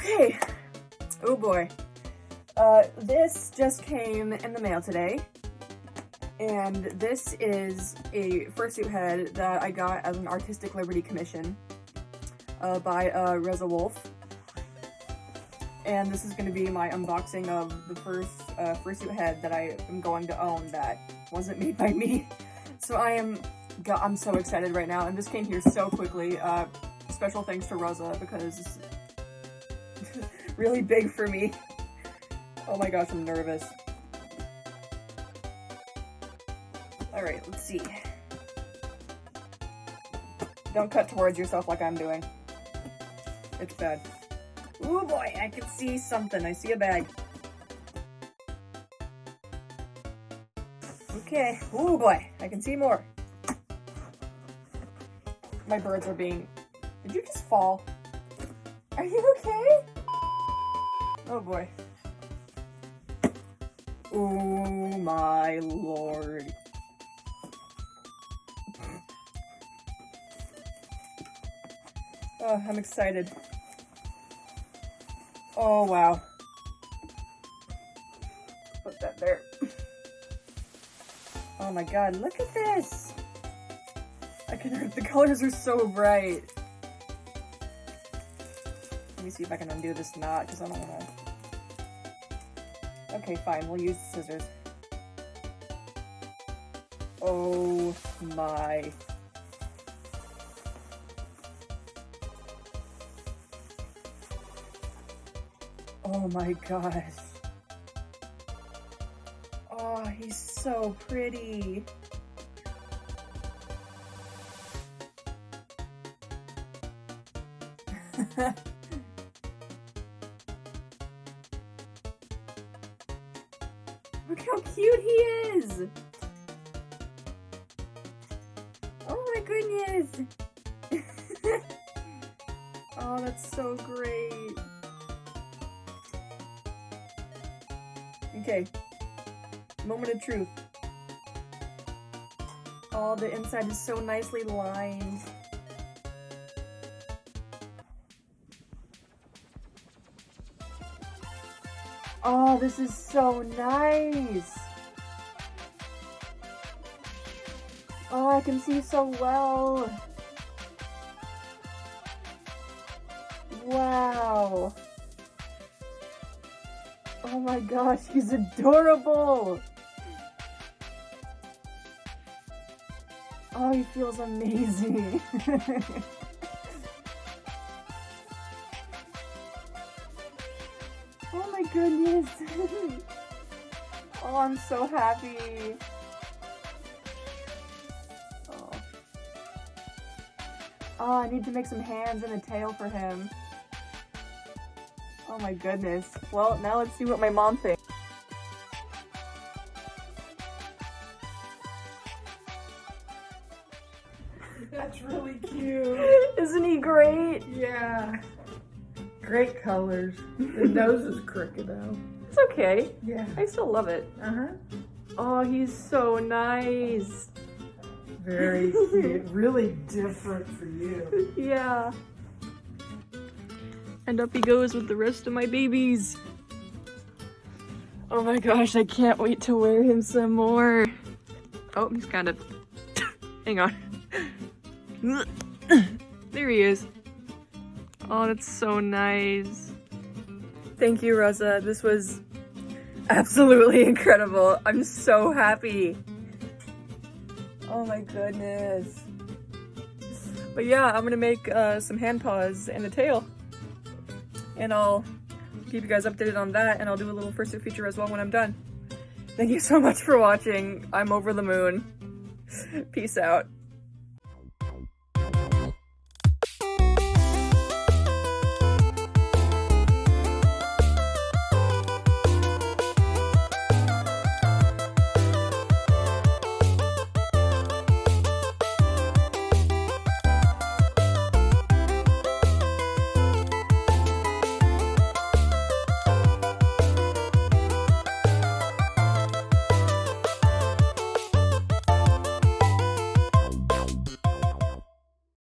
Okay. Oh boy. This just came in the mail today. And this is a fursuit head that I got as an artistic liberty commission by Ruzzawolf. And this is going to be my unboxing of the first fursuit head that I am going to own that wasn't made by me. So I'm so excited right now, and this came here so quickly. Special thanks to Ruzza, because it's really big for me. Oh my gosh, I'm nervous. Alright, let's see. Don't cut towards yourself like I'm doing. It's bad. Ooh boy, I can see something. I see a bag. Okay. Ooh boy, I can see more. My birds are being... Did you just fall? Are you okay? Oh boy. Oh my lord. Oh, I'm excited. Oh wow. Put that there. Oh my god, look at this! The colors are so bright. Let me see if I can undo this knot, because I don't want to... Okay, fine, we'll use the scissors. Oh my... Oh my gosh. Oh, he's so pretty. Look how cute he is! Oh my goodness! Oh, that's so great. Okay, moment of truth. Oh, the inside is so nicely lined. Oh, this is so nice. Oh, I can see so well. Wow. Oh my gosh, he's adorable! Oh, he feels amazing. Oh my goodness. Oh, I'm so happy. Oh. Oh, I need to make some hands and a tail for him. Oh my goodness. Well, now let's see what my mom thinks. That's really cute. Isn't he great? Yeah. Great colors. The nose is crooked though. It's okay. Yeah. I still love it. Uh-huh. Oh, he's so nice. Very cute. Really different for you. Yeah. And up he goes with the rest of my babies. Oh my gosh, I can't wait to wear him some more. Oh, he's kind of... Hang on. There he is. Oh, that's so nice. Thank you, Ruzza. This was absolutely incredible. I'm so happy. Oh my goodness. But yeah, I'm gonna make some hand paws and a tail. And I'll keep you guys updated on that, and I'll do a little fursuit feature as well when I'm done. Thank you so much for watching. I'm over the moon. Peace out.